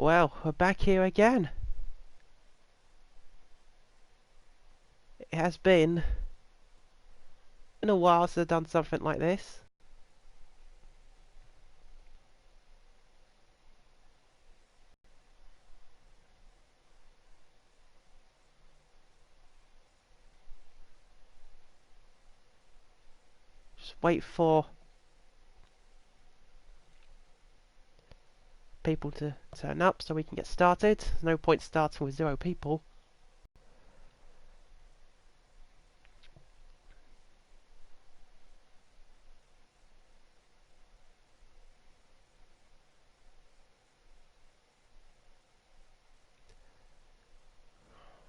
Well, we're back here again. It has been a while since I've done something like this. Just wait for people to turn up so we can get started. There's no point starting with 0 people.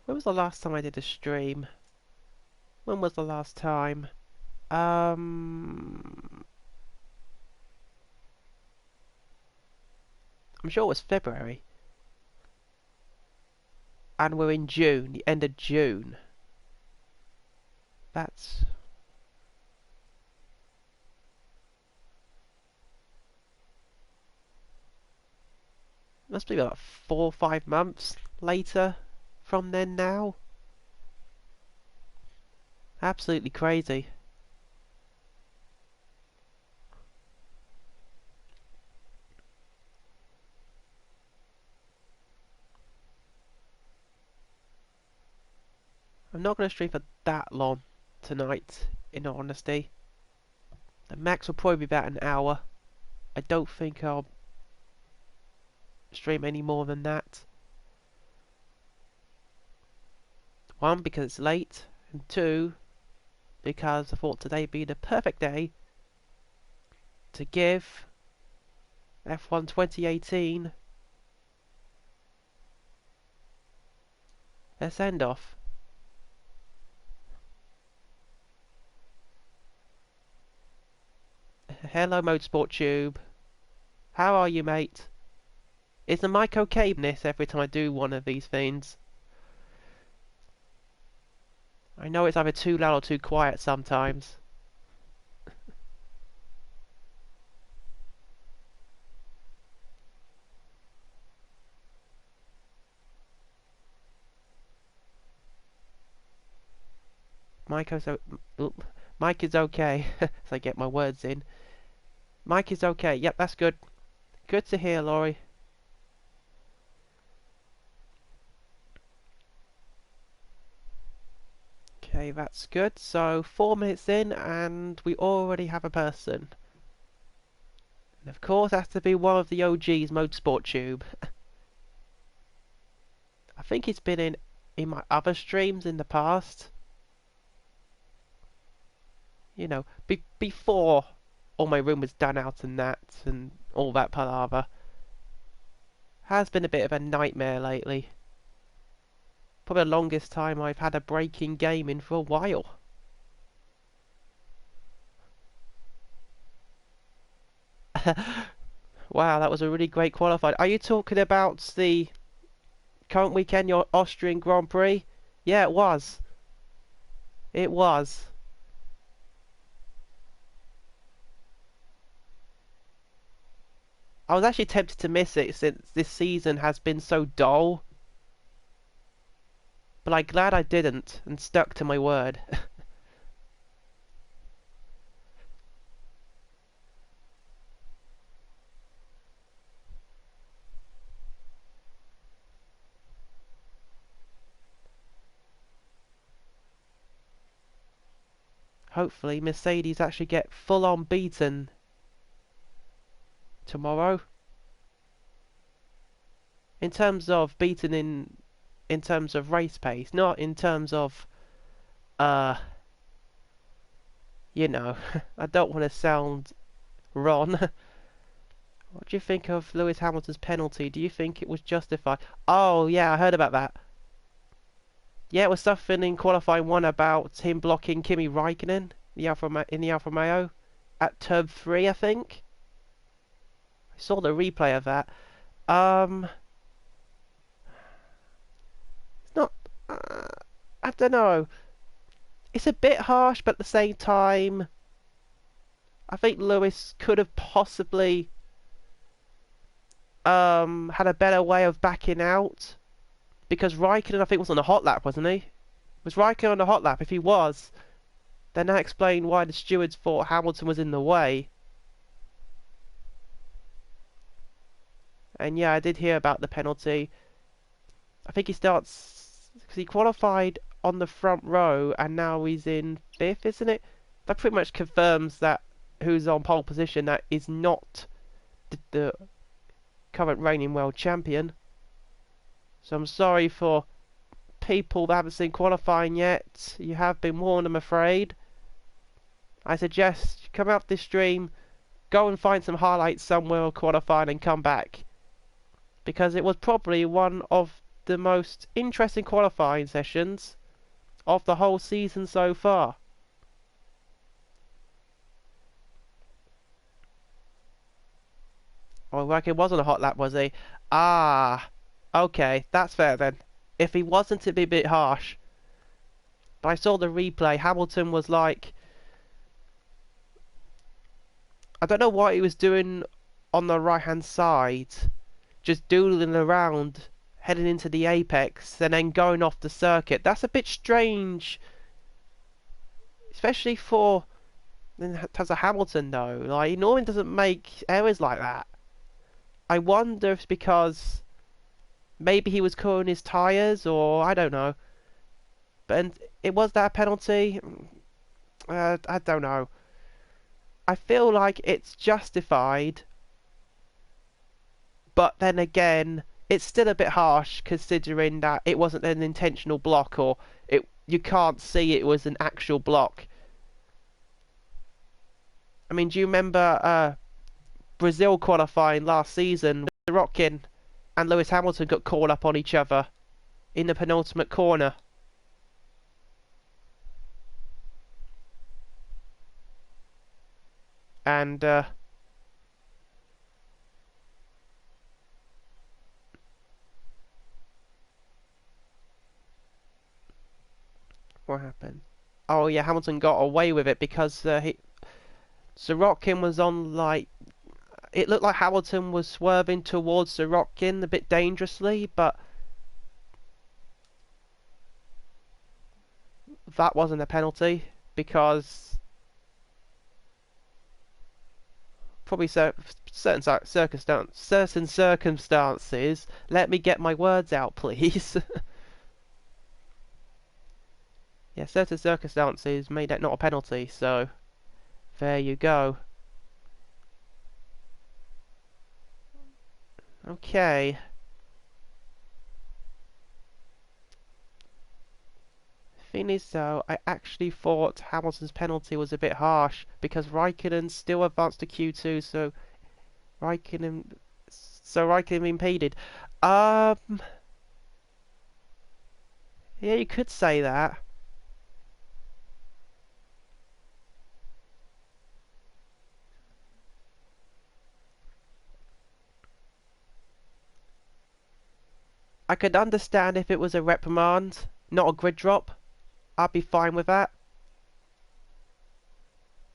When was the last time I did a stream? When was the last time? I'm sure it was February. And we're in June, the end of June. That's... must be about 4 or 5 months later from then now. Absolutely crazy. I'm not going to stream for that long tonight, in all honesty. The max will probably be about an hour. I don't think I'll stream any more than that. One, because it's late, and two, because I thought today would be the perfect day to give F1 2018 a send-off. Hello, Motorsport Tube. How are you, mate? Is the mic okay, Miss, every time I do one of these things? I know it's either too loud or too quiet sometimes. Mic is okay, as I get my words in. Mic is okay. Yep, that's good. Good to hear, Laurie. Okay, that's good. So 4 minutes in and we already have a person. And of course it has to be one of the OGs, Motorsport Tube. I think it's been in my other streams in the past. You know, before all my room was done out and that and all that palaver. Has been a bit of a nightmare lately. Probably the longest time I've had a break in gaming for a while. Wow, that was a really great qualified. Are you talking about the current weekend, your Austrian Grand Prix? Yeah, it was. It was. I was actually tempted to miss it since this season has been so dull. But I'm glad I didn't and stuck to my word. Hopefully Mercedes actually get full on beaten tomorrow. In terms of beaten in terms of race pace, not in terms of you know, I don't want to sound Ron. What do you think of Lewis Hamilton's penalty? Do you think it was justified? Oh yeah, I heard about that. Yeah, it was something in qualifying 1 about him blocking Kimi Raikkonen in the Alfa Romeo at turn 3, I think. I saw the replay of that. It's not. I don't know. It's a bit harsh, but at the same time, I think Lewis could have possibly had a better way of backing out, because Raikkonen, I think, was on the hot lap, wasn't he? Was Raikkonen on the hot lap? If he was, then that explained why the stewards thought Hamilton was in the way. And yeah, I did hear about the penalty. I think he starts because he qualified on the front row and now he's in fifth, isn't it? That pretty much confirms that who's on pole position that is not the current reigning world champion. So I'm sorry for people that haven't seen qualifying yet. You have been warned, I'm afraid. I suggest come out this stream, go and find some highlights somewhere of qualifying and come back, because it was probably one of the most interesting qualifying sessions of the whole season so far. Oh, like it wasn't a hot lap, was he? Ah, okay, that's fair then. If he wasn't, it'd be a bit harsh. But I saw the replay. Hamilton was like, I don't know what he was doing on the right hand side, just doodling around, heading into the apex, and then going off the circuit. That's a bit strange, especially for as a Hamilton though. Like, he normally doesn't make errors like that. I wonder if it's because maybe he was cooling his tyres, or I don't know. But it was that a penalty? I don't know. I feel like it's justified, but then again, it's still a bit harsh considering that it wasn't an intentional block, or you can't see it was an actual block. I mean, do you remember Brazil qualifying last season? Rockin and Lewis Hamilton got caught up on each other in the penultimate corner. And what happened? Oh yeah, Hamilton got away with it because Sorokin was on, like, it looked like Hamilton was swerving towards Sorokin a bit dangerously, but that wasn't a penalty because probably certain circumstances. Let me get my words out, please. Yeah, certain circumstances made that not a penalty, so there you go. Okay. Thing is though, I actually thought Hamilton's penalty was a bit harsh because Raikkonen still advanced to Q2, so Raikkonen impeded. Yeah, you could say that. I could understand if it was a reprimand, not a grid drop. I'd be fine with that.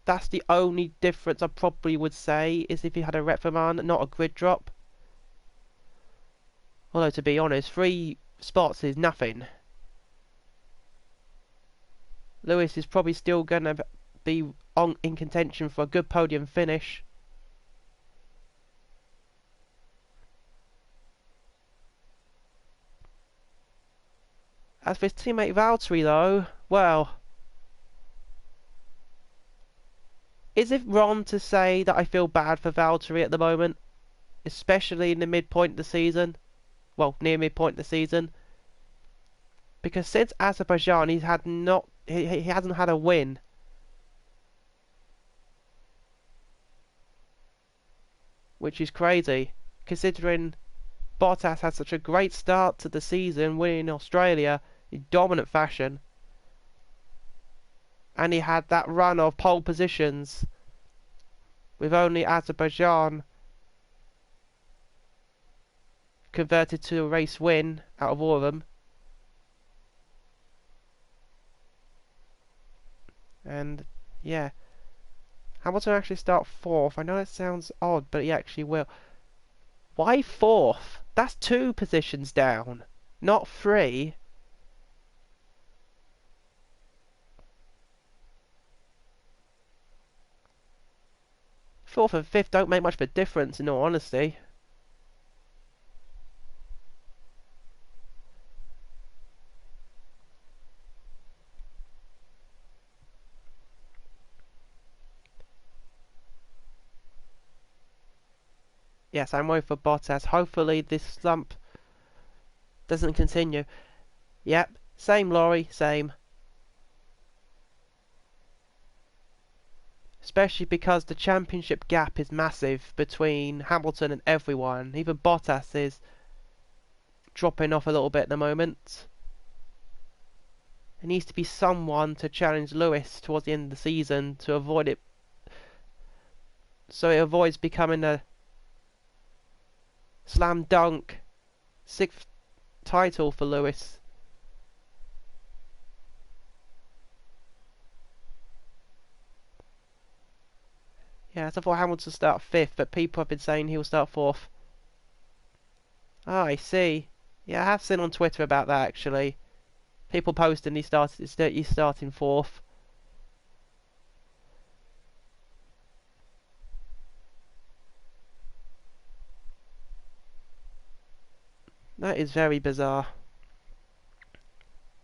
That's the only difference I probably would say, is if he had a reprimand, not a grid drop. Although, to be honest, 3 spots is nothing. Lewis is probably still going to be in contention for a good podium finish. As for his teammate Valtteri though, well, is it wrong to say that I feel bad for Valtteri at the moment? Especially in the midpoint of the season? Well, near midpoint of the season. Because since Azerbaijan he hasn't had a win. Which is crazy, considering Bottas had such a great start to the season, winning Australia in dominant fashion. And he had that run of pole positions with only Azerbaijan converted to a race win out of all of them. And yeah, Hamilton actually start 4th. I know that sounds odd, but he actually will. Why fourth? That's 2 positions down, not 3. Fourth and fifth don't make much of a difference, in all honesty. Yes, I'm worried for Bottas. Hopefully this slump doesn't continue. Yep, same Laurie, same. Especially because the championship gap is massive between Hamilton and everyone. Even Bottas is dropping off a little bit at the moment. There needs to be someone to challenge Lewis towards the end of the season to avoid it, so it avoids becoming a slam dunk 6th title for Lewis. Yeah, I thought Hamilton start 5th, but people have been saying he'll start 4th. Ah, I see. Yeah, I have seen on Twitter about that actually. People posting he's starting 4th. That is very bizarre.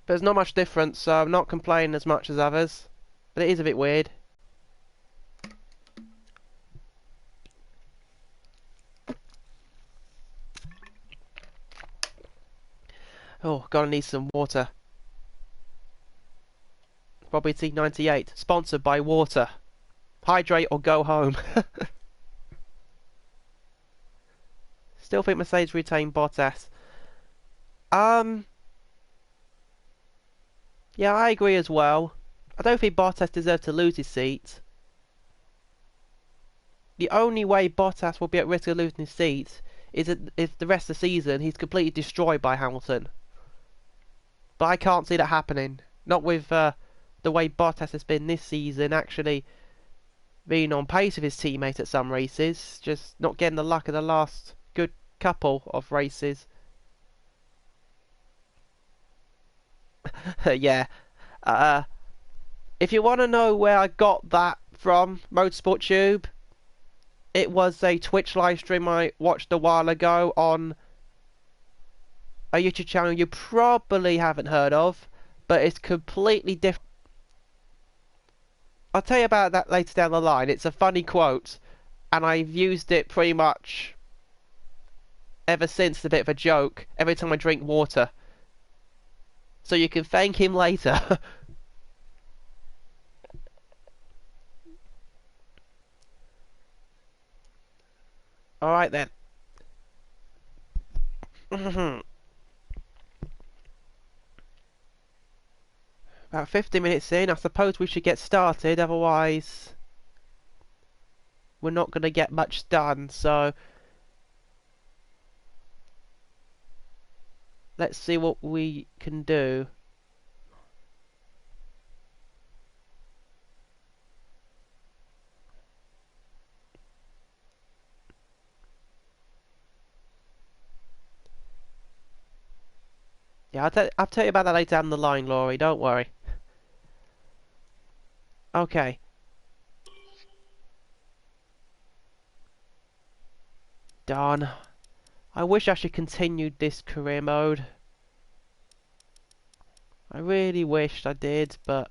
There's not much difference, so I'm not complaining as much as others. But it is a bit weird. Oh, gonna need some water. Bobby T98, sponsored by water. Hydrate or go home. Still think Mercedes retain Bottas. Yeah, I agree as well. I don't think Bottas deserves to lose his seat. The only way Bottas will be at risk of losing his seat is if the rest of the season he's completely destroyed by Hamilton. But I can't see that happening. Not with the way Bottas has been this season, actually being on pace with his teammate at some races, just not getting the luck of the last good couple of races. Yeah. If you want to know where I got that from, Motorsport Tube, it was a Twitch live stream I watched a while ago on a YouTube channel you probably haven't heard of, but it's completely different. I'll tell you about that later down the line. It's a funny quote, and I've used it pretty much ever since. It's a bit of a joke every time I drink water. So you can thank him later. Alright then. About 50 minutes in, I suppose we should get started, otherwise we're not going to get much done, so let's see what we can do. Yeah, I'll tell you about that later down the line, Laurie, don't worry. Okay. Darn. I wish I should continued this career mode. I really wished I did, but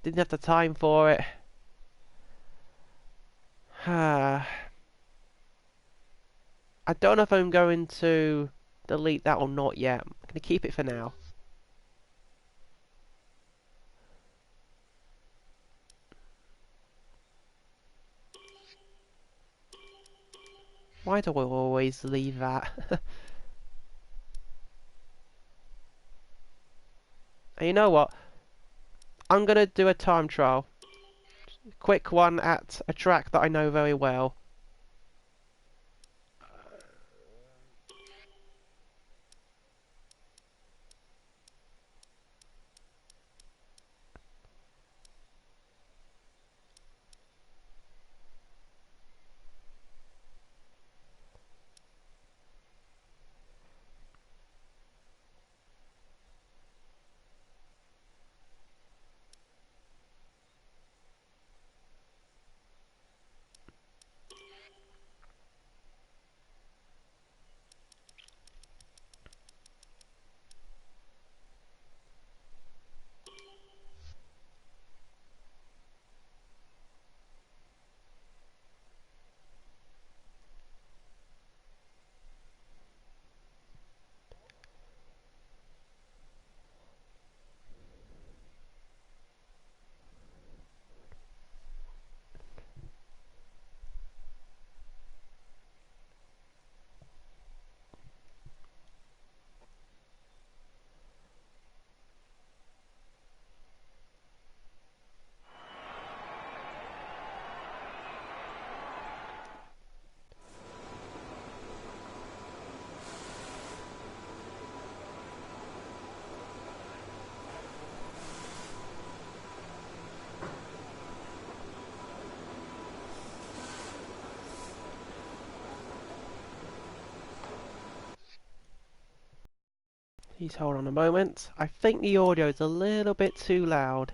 didn't have the time for it. I don't know if I'm going to delete that or not yet. I'm going to keep it for now. Why do I always leave that? And you know what? I'm going to do a time trial. Quick one at a track that I know very well. Please hold on a moment. I think the audio is a little bit too loud.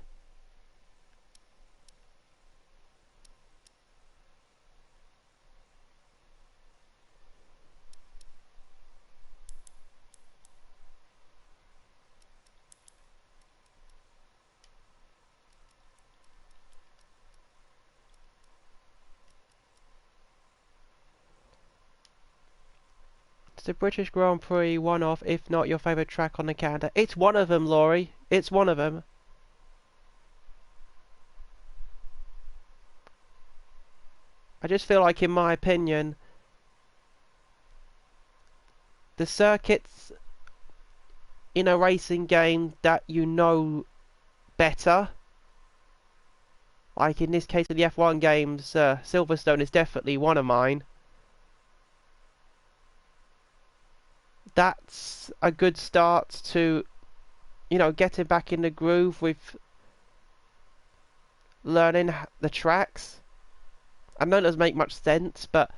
It's the British Grand Prix one of, if not your favourite track on the calendar. It's one of them, Laurie. It's one of them. I just feel like, in my opinion, the circuits in a racing game that you know better, like in this case of the F1 games, Silverstone is definitely one of mine. That's a good start to, you know, getting back in the groove with learning the tracks. I know it doesn't make much sense, but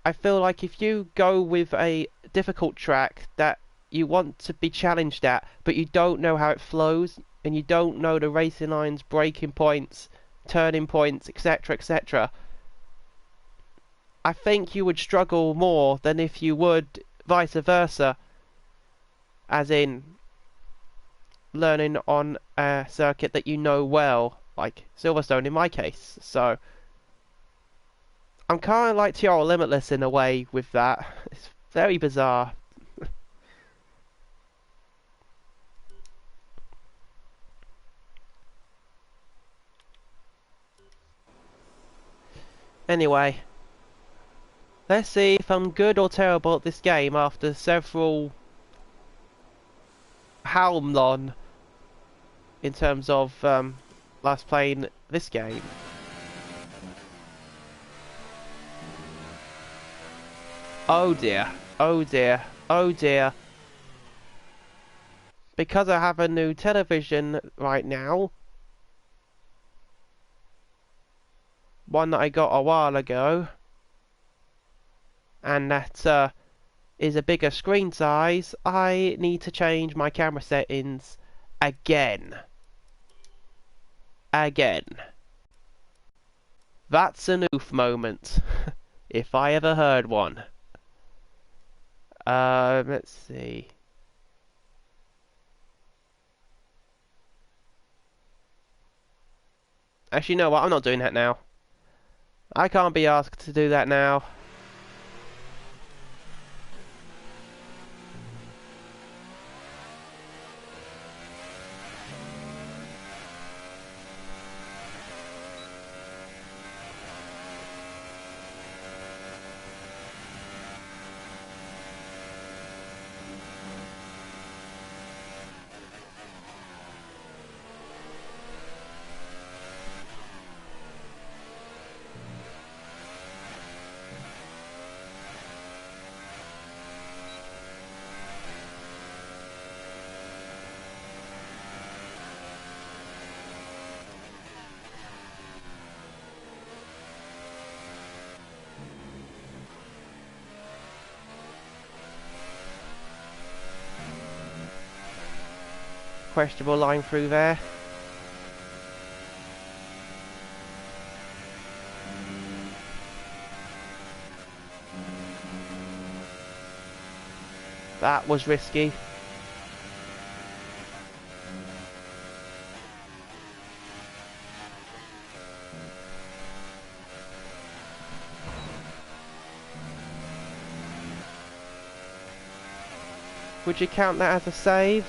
I feel like if you go with a difficult track that you want to be challenged at, but you don't know how it flows, and you don't know the racing lines, braking points, turning points, etc., etc., I think you would struggle more than if you would vice versa, as in learning on a circuit that you know well, like Silverstone in my case. So I'm kind of like TRL Limitless in a way with that. It's very bizarre. Anyway, let's see if I'm good or terrible at this game after several Halmlon in terms of last playing this game. Oh dear, oh dear, oh dear. Because I have a new television right now, one that I got a while ago, and that is a bigger screen size, I need to change my camera settings again. Again. That's an oof moment, if I ever heard one. Let's see. Actually, you know what? I'm not doing that now. I can't be asked to do that now. Questionable line through there. That was risky. Would you count that as a save?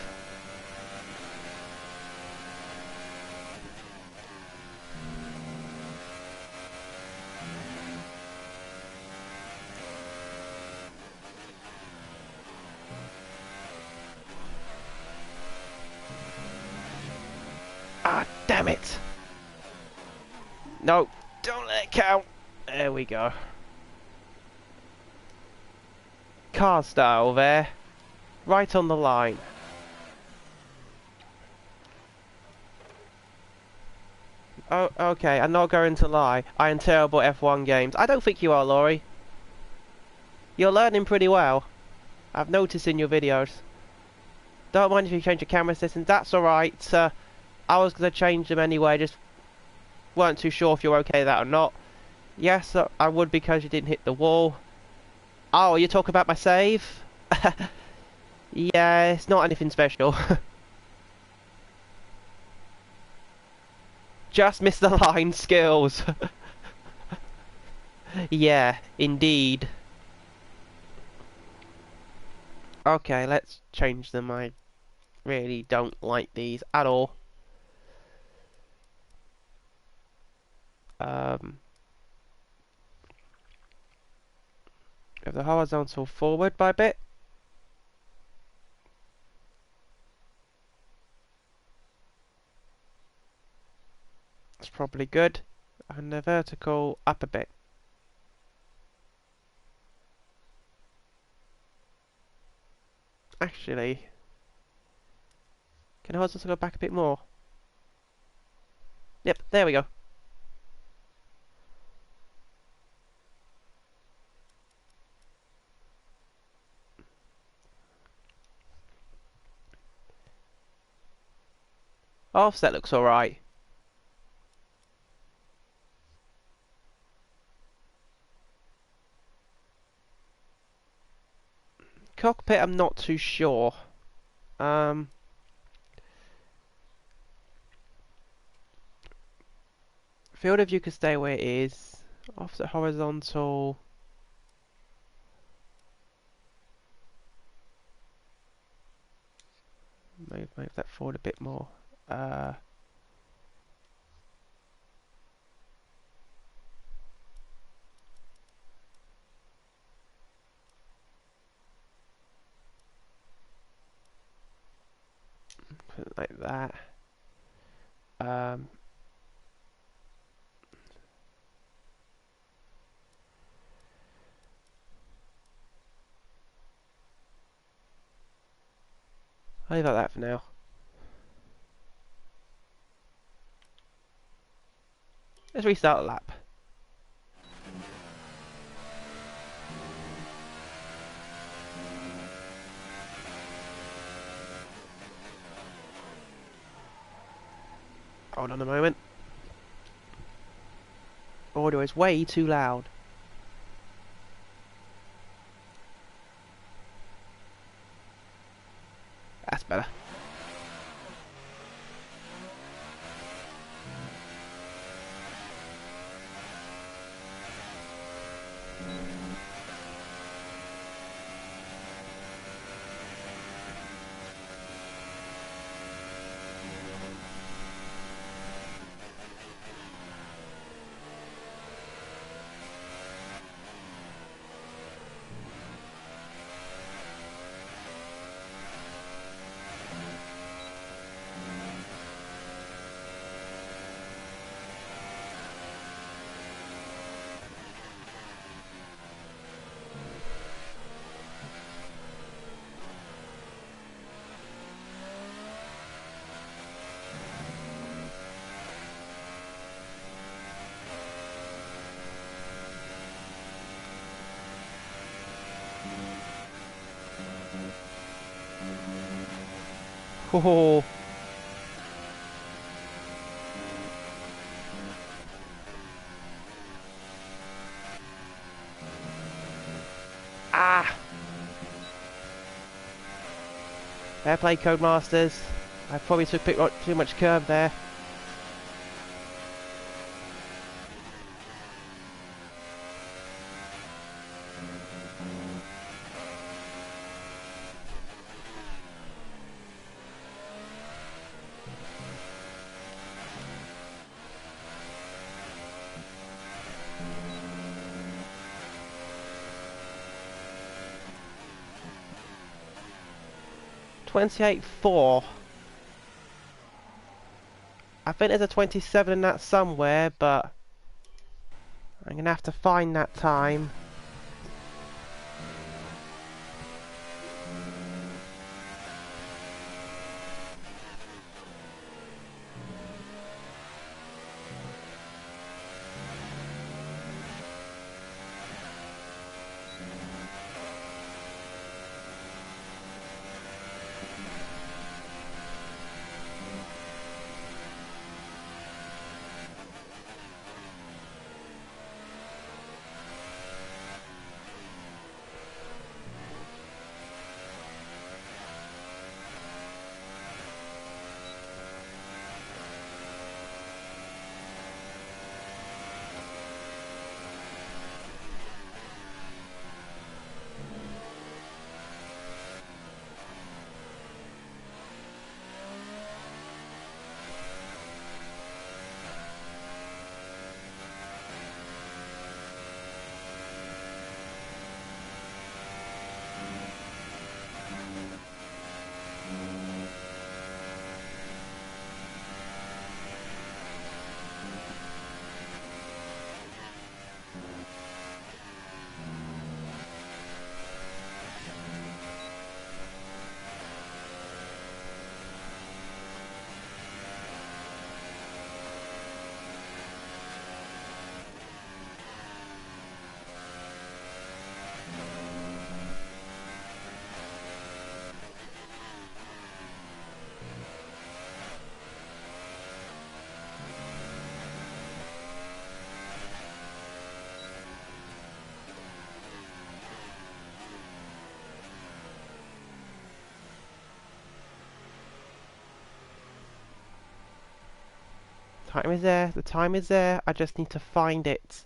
Ah, damn it! No, don't let it count. There we go. Car style there. Right on the line. Oh, okay, I'm not going to lie. I am terrible at F1 games. I don't think you are, Laurie. You're learning pretty well. I've noticed in your videos. Don't mind if you change your camera settings. That's alright. I was going to change them anyway. Just weren't too sure if you're okay with that or not. Yes, I would because you didn't hit the wall. Oh, you talk about my save? Yeah, it's not anything special. Just missed the line skills. Yeah, indeed. Okay, let's change them. I really don't like these at all. Of the horizontal forward by a bit. That's probably good. And the vertical up a bit. Actually, can the horizontal go back a bit more? Yep, there we go. Offset looks alright. Cockpit, I'm not too sure. Field of view can stay where it is. Offset horizontal. Move that forward a bit more. Put it like that. I'll leave it like that for now. Let's restart the lap. Hold on a moment. Audio is way too loud. That's better. Oh. Ah! Fair play, Codemasters. I probably took a bit too much curve there. .28.4. I think there's a 27 in that somewhere, but I'm gonna have to find that time. Time is there. The time is there. I just need to find it.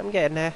I'm getting there.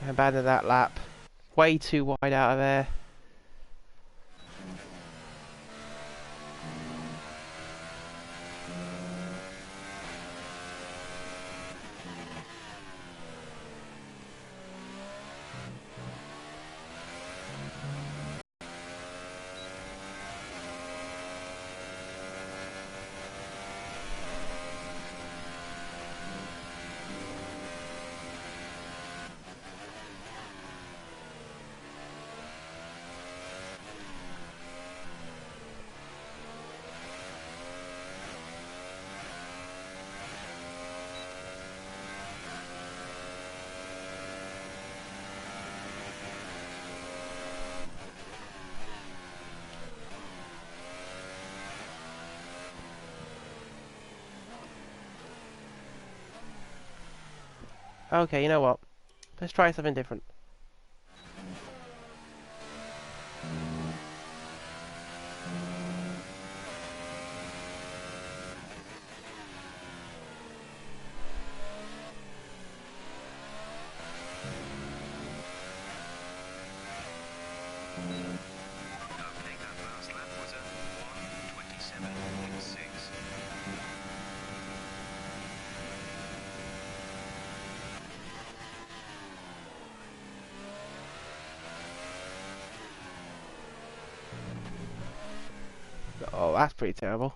I abandoned that lap. Way too wide out of there. Okay, you know what? Let's try something different. Oh, that's pretty terrible.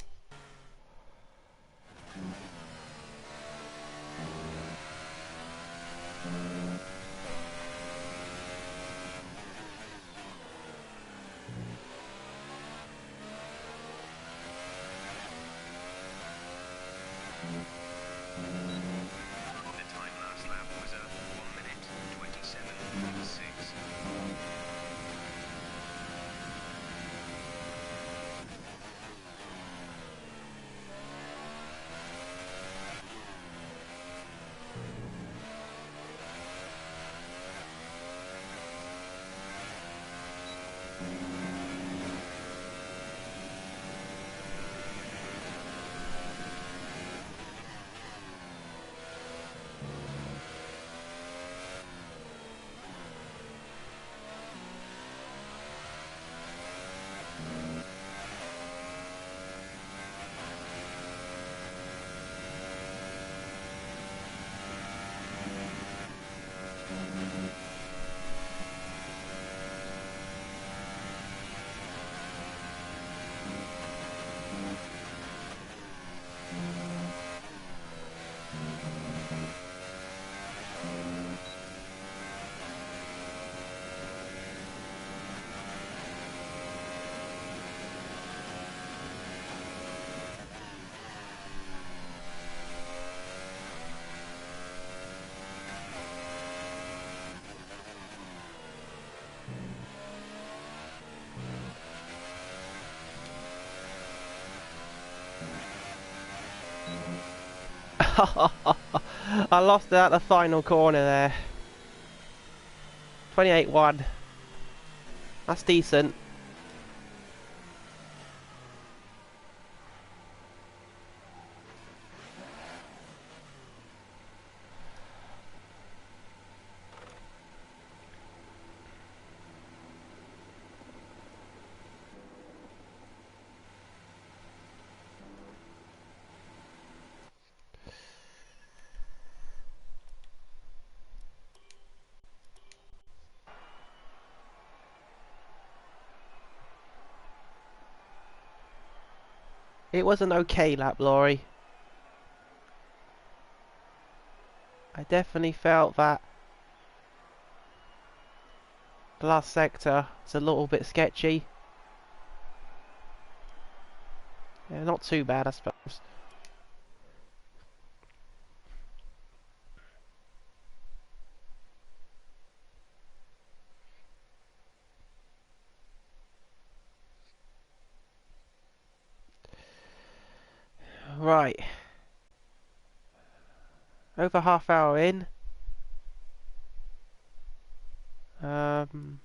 I lost it at the final corner there. 28-1. That's decent. It was an okay lap, Laurie. I definitely felt that the last sector is a little bit sketchy. Yeah, not too bad, I suppose. Right. Over half hour in. Um,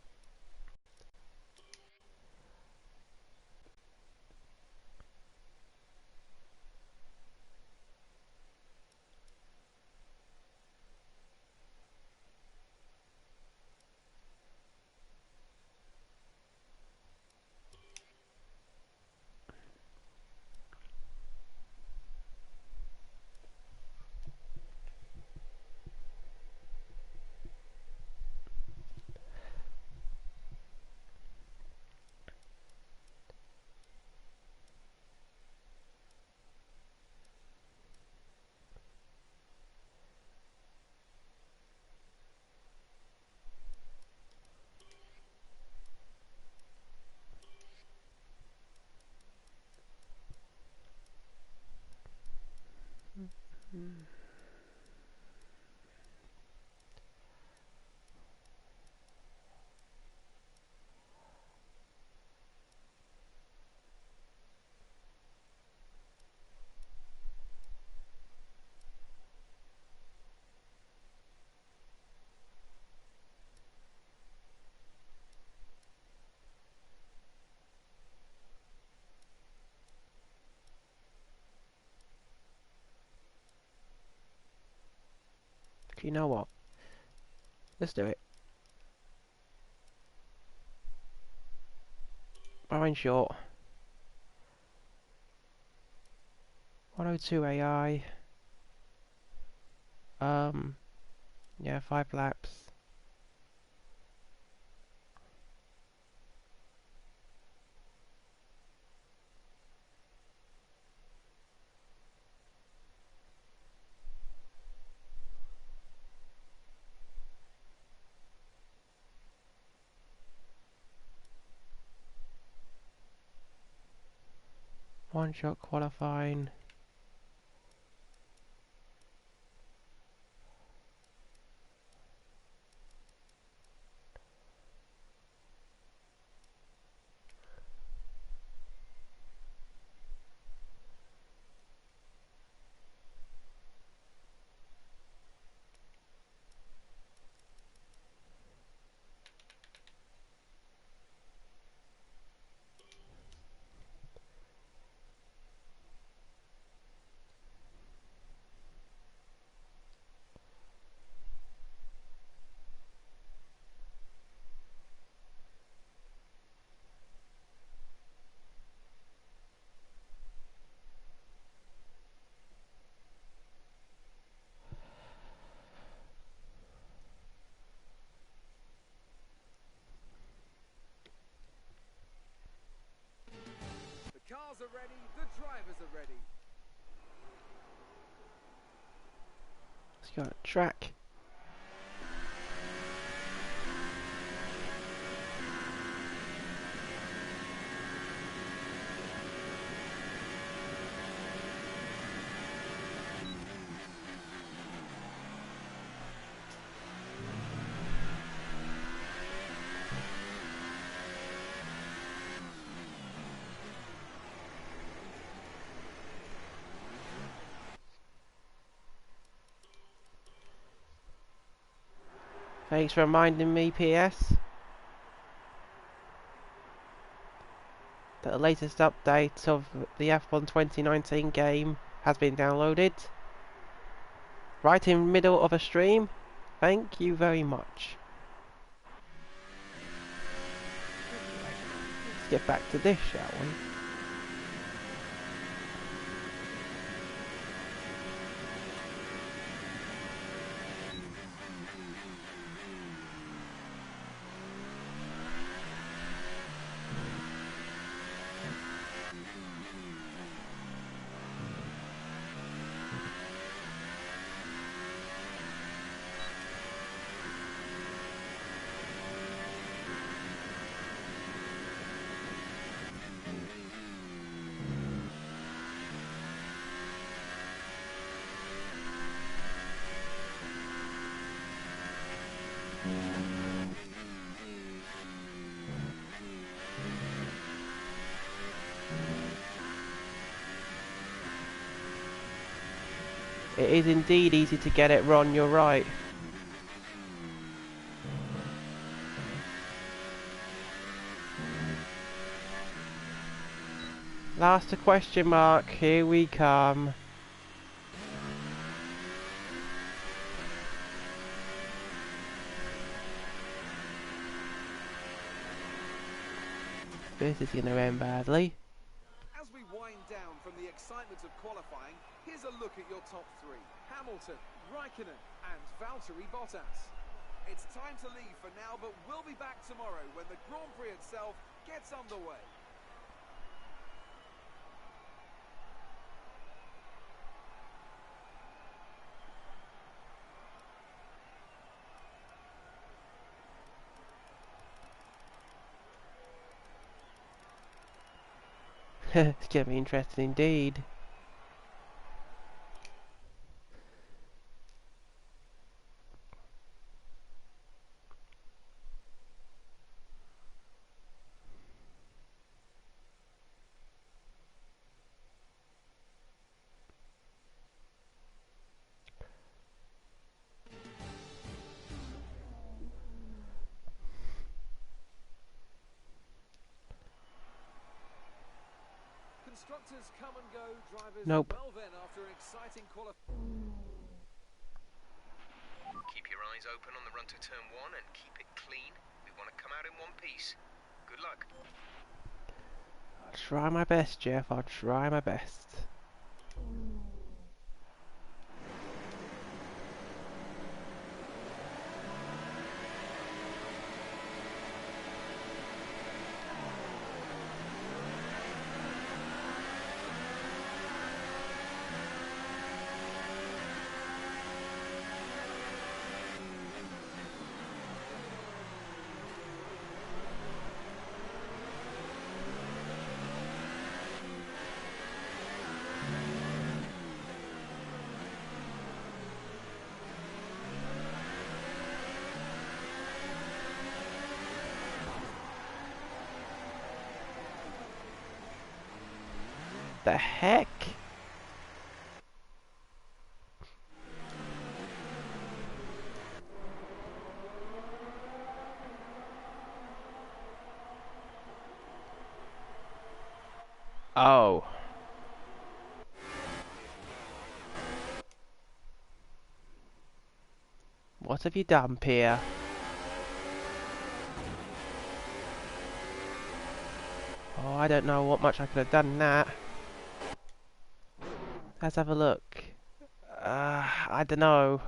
you know what? Let's do it. Line short. 102 AI. Yeah, 5 laps. One shot qualifying. are ready. Let's go on the track. Thanks for reminding me, PS, that the latest update of the F1 2019 game has been downloaded. Right in the middle of a stream. Thank you very much. Let's get back to this, shall we? It is indeed easy to get it, Ron, you're right. Last question mark, here we come. This is going to end badly. As we wind down from the excitement of qualifying, here's a look at your top three. Hamilton, Raikkonen and Valtteri Bottas. It's time to leave for now, but we'll be back tomorrow when the Grand Prix itself gets underway. It's going to be interesting indeed. Constructors come and go, drivers Nope. well then after an exciting Keep your eyes open on the run to turn one and keep it clean. We want to come out in one piece. Good luck. I'll try my best, Jeff. I'll try my best. The heck? Oh. What have you done, Pierre? Oh, I don't know what much I could have done in that. Let's have a look. I don't know.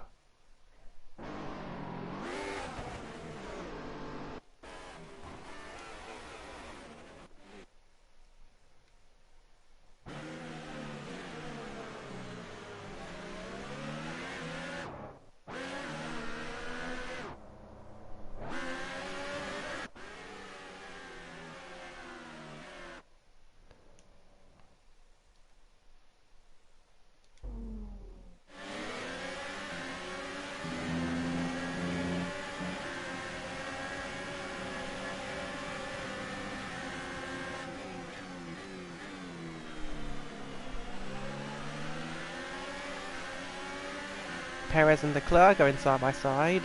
Perez and Leclerc going side by side.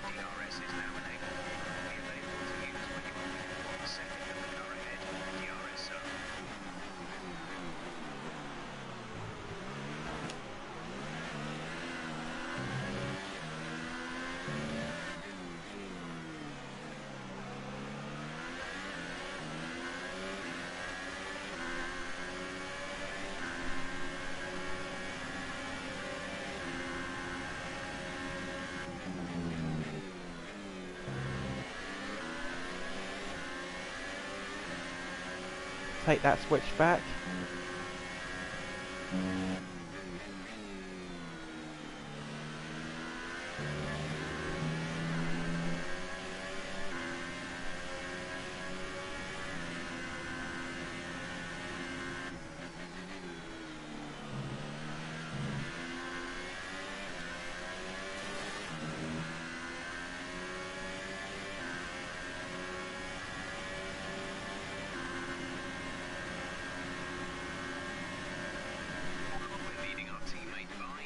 DRS is now enabled. Will be available to use when you are within 1 second of the car ahead. DRS zone. Take that switch back. We're leading our teammate by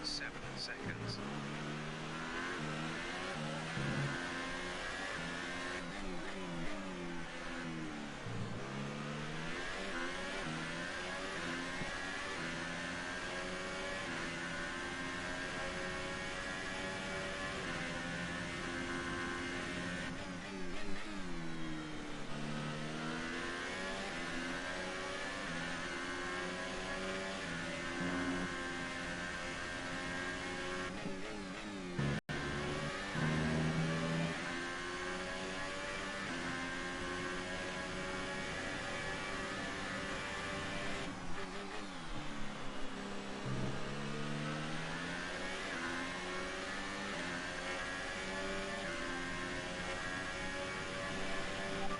1.7 seconds.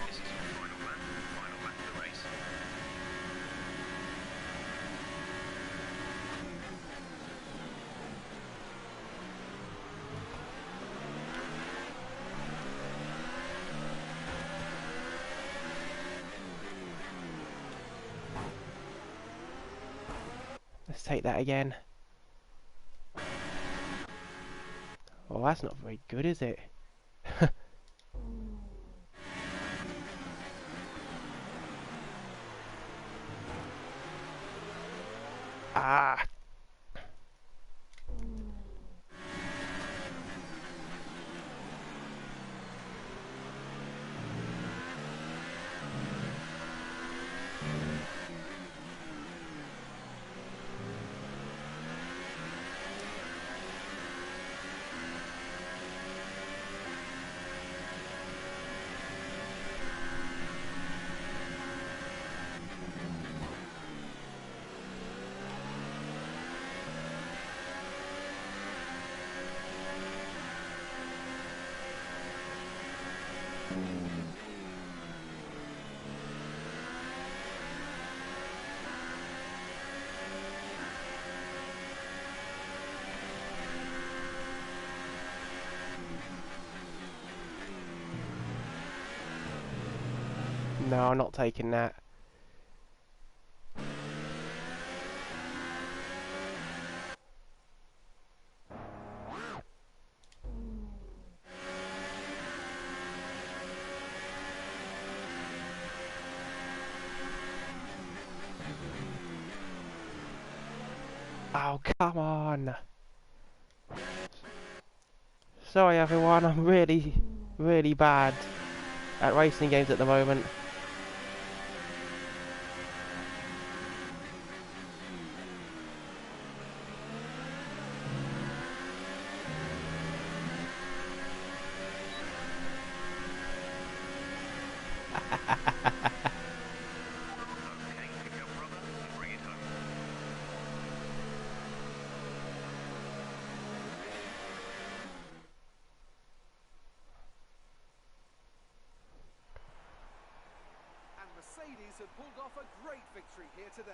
This is your final lap of the race. Let's take that again. Oh, that's not very good, is it? Ah! No, I'm not taking that. Oh, come on. Sorry everyone, I'm really bad at racing games at the moment. Okay, pick up rubber and bring it home. And Mercedes have pulled off a great victory here today.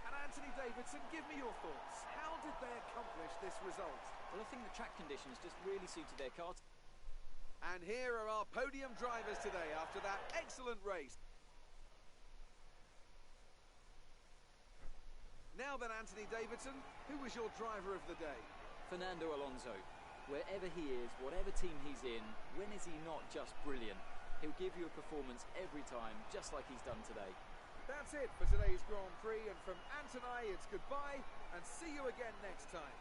And Anthony Davidson, give me your thoughts. How did they accomplish this result? Well, I think the track conditions just really suited their car. And here are our podium drivers today after that excellent race. Now then, Anthony Davidson, who was your driver of the day? Fernando Alonso. Wherever he is, whatever team he's in, when is he not just brilliant? He'll give you a performance every time, just like he's done today. That's it for today's Grand Prix, and from Ant and I, it's goodbye, and see you again next time.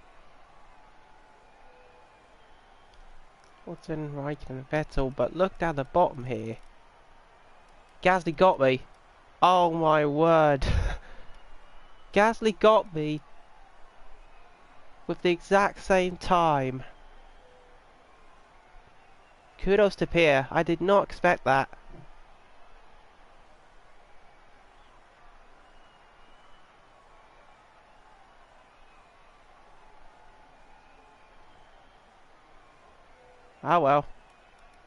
Button, Raikkonen, Vettel, but look down the bottom here. Gasly got me. Oh my word. Gasly got me with the exact same time. Kudos to Pierre. I did not expect that. Ah well.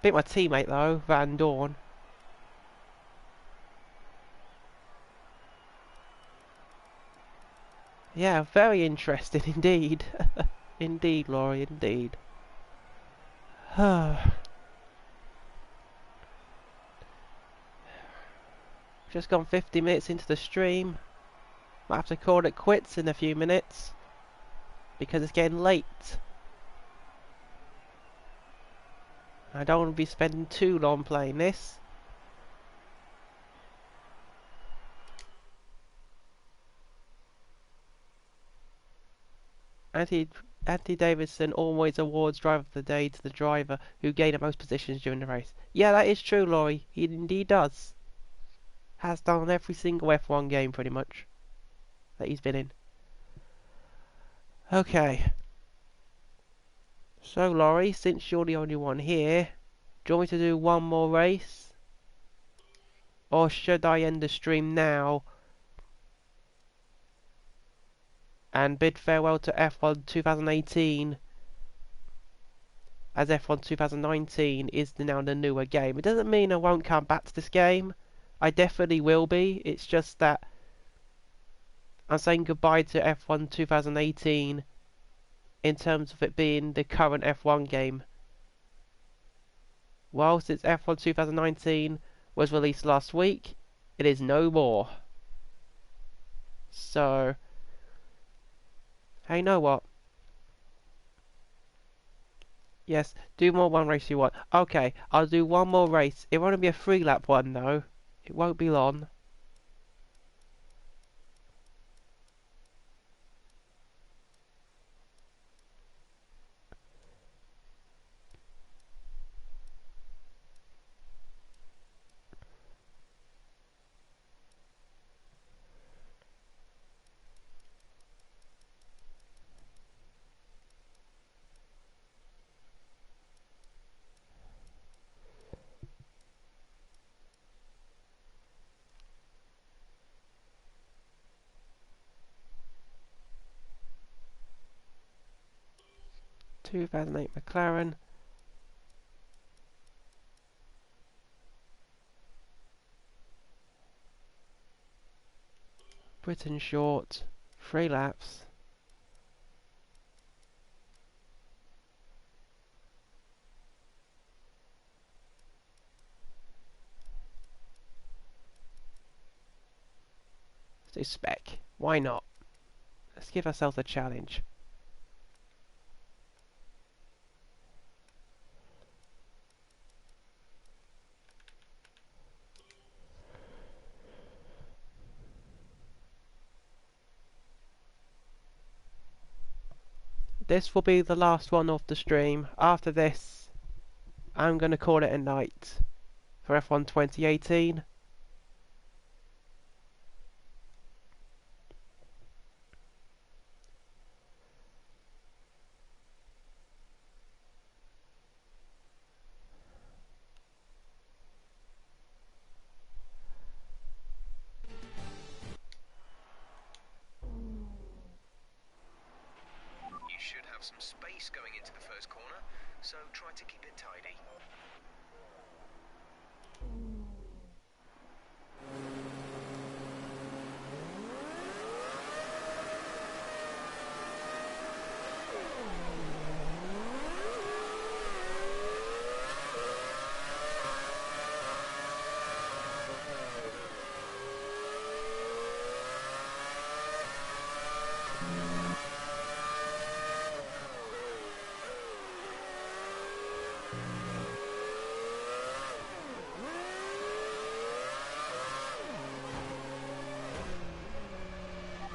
Beat my teammate though, Van Dorn. Yeah, very interesting indeed. Indeed, Laurie, indeed. Just gone 50 minutes into the stream. Might have to call it quits in a few minutes because it's getting late. I don't want to be spending too long playing this. Anthony Davidson always awards driver of the day to the driver who gained the most positions during the race. Yeah, that is true, Laurie. He indeed does. Has done on every single F1 game pretty much that he's been in. Okay. So, Laurie, since you're the only one here, do you want me to do one more race? Or should I end the stream now and bid farewell to F1 2018, as F1 2019 is now the newer game? It doesn't mean I won't come back to this game. I definitely will be. It's just that I'm saying goodbye to F1 2018 in terms of it being the current F1 game. Well, since F1 2019 was released last week, it is no more. So, hey, you know what? Yes, do more one race you want. Okay, I'll do one more race. It won't be a 3-lap one though. It won't be long. (2008) McLaren. Britain short. 3 laps. do spec. Why not? Let's give ourselves a challenge. This will be the last one of the stream. After this, I'm going to call it a night for F1 2018. You should have some space going into the first corner, so try to keep it tidy.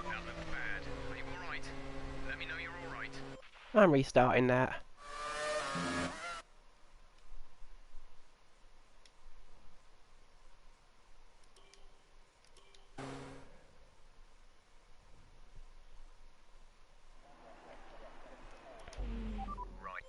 That looked bad. Are you alright? Let me know you're alright. I'm restarting that. Right.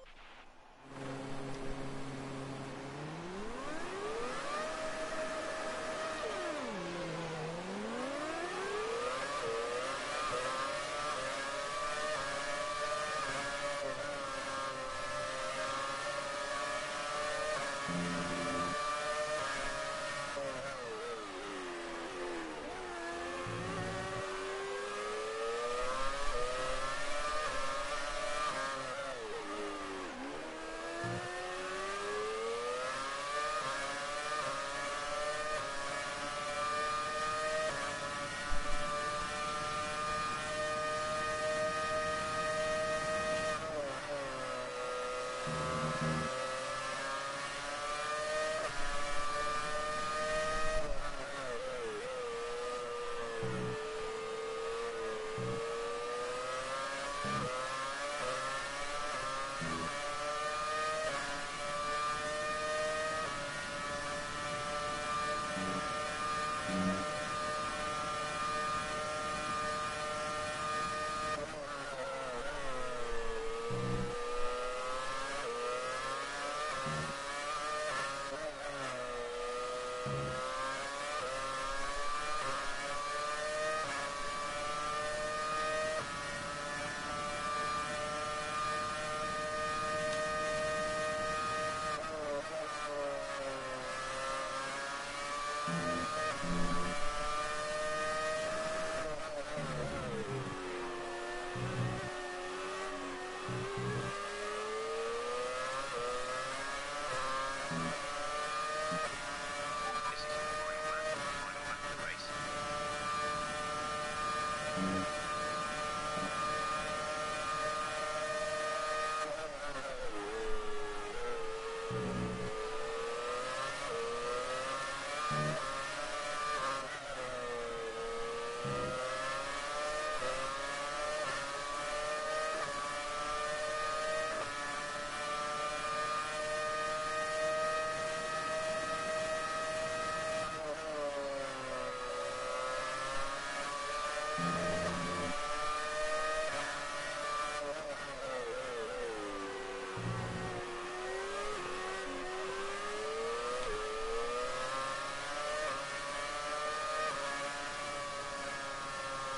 This is your final lap, final lap of the race.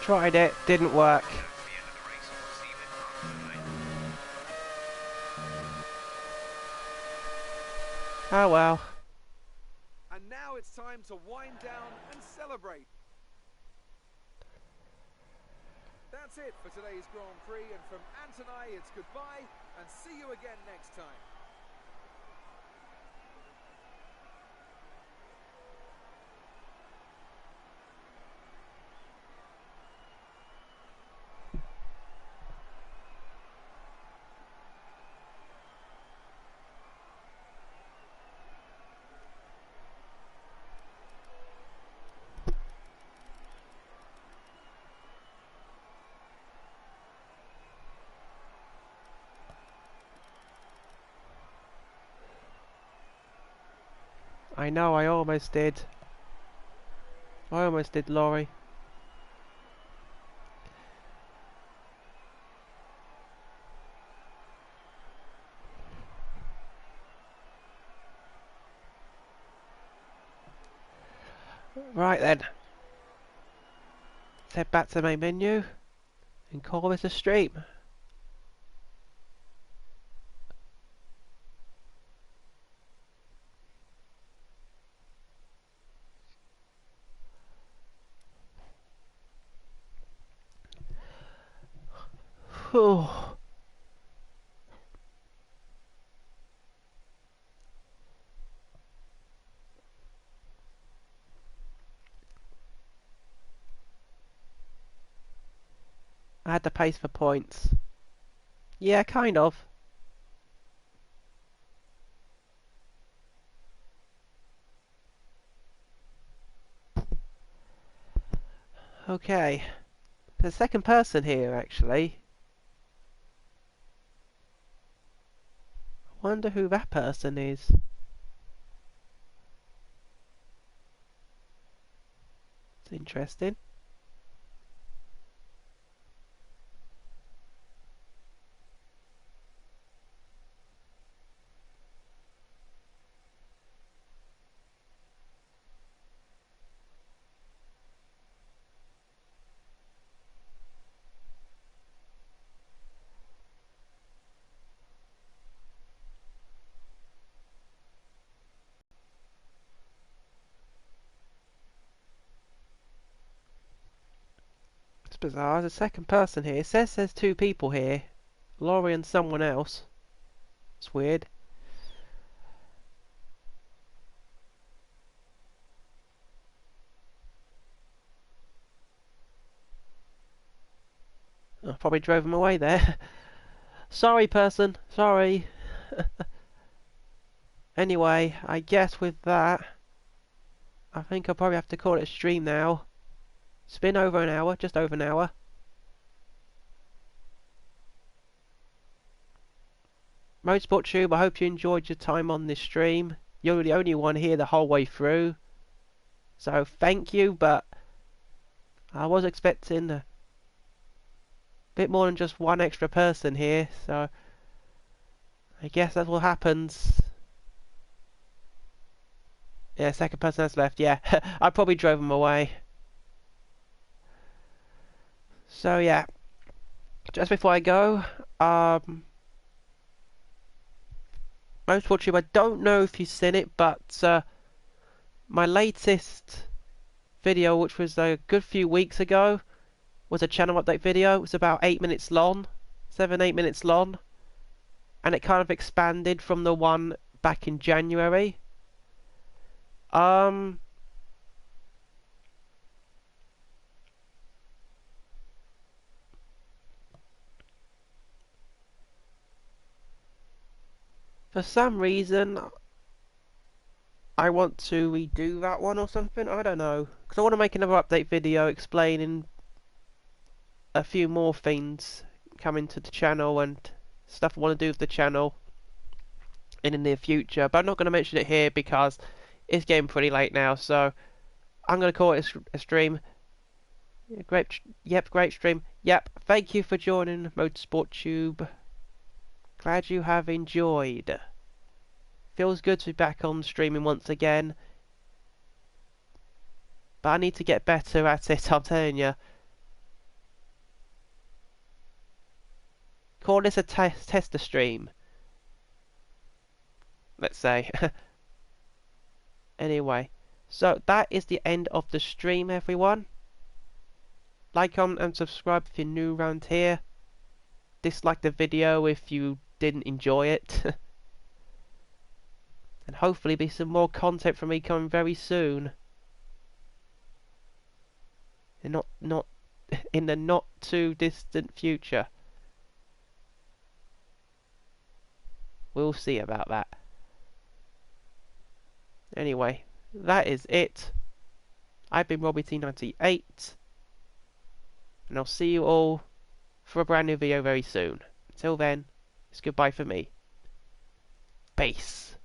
Tried it, didn't work. That's the end of the race. See you in half, mate. Oh well. And now it's time to wind down and celebrate. That's it for today's Grand Prix, and from Ant and I, it's goodbye, and see you again next time. I know, I almost did. I almost did, Laurie. Right then. Let's head back to the main menu and call this a stream. Whew. I had the pace for points. Yeah, kind of. Okay. There's a second person here, actually. I wonder who that person is. It's interesting. It's bizarre. There's a second person here. It says there's two people here. Laurie and someone else. It's weird. I probably drove him away there. Sorry, person. Sorry. Anyway, I guess with that, I think I'll probably have to call it a stream now. It's been over an hour, just over an hour. MotorsportTube, I hope you enjoyed your time on this stream. You're the only one here the whole way through. So thank you, but I was expecting a bit more than just one extra person here, so I guess that's what happens. Yeah, second person has left, yeah. I probably drove him away. So yeah, just before I go, MotorsportTube, I don't know if you've seen it, but my latest video, which was a good few weeks ago, was a channel update video. It was about 8 minutes long, 7-8 minutes long, and it kind of expanded from the one back in January. For some reason, I want to redo that one or something. I don't know, because I want to make another update video explaining a few more things coming to the channel and stuff I want to do with the channel in the near future. But I'm not going to mention it here because it's getting pretty late now. So I'm going to call it a stream. Great, yep, great stream. Yep, thank you for joining MotorsportTube. Glad you have enjoyed. Feels good to be back on streaming once again. But I need to get better at it, I'm telling you. Call this a tester stream. Let's say. Anyway, so that is the end of the stream, everyone. Like, comment and subscribe if you're new around here. Dislike the video if you didn't enjoy it. And hopefully be some more content from me coming very soon. And not in the not too distant future. We'll see about that. Anyway, that is it. I've been RobbieT98. And I'll see you all for a brand new video very soon. Until then, it's goodbye for me. Peace.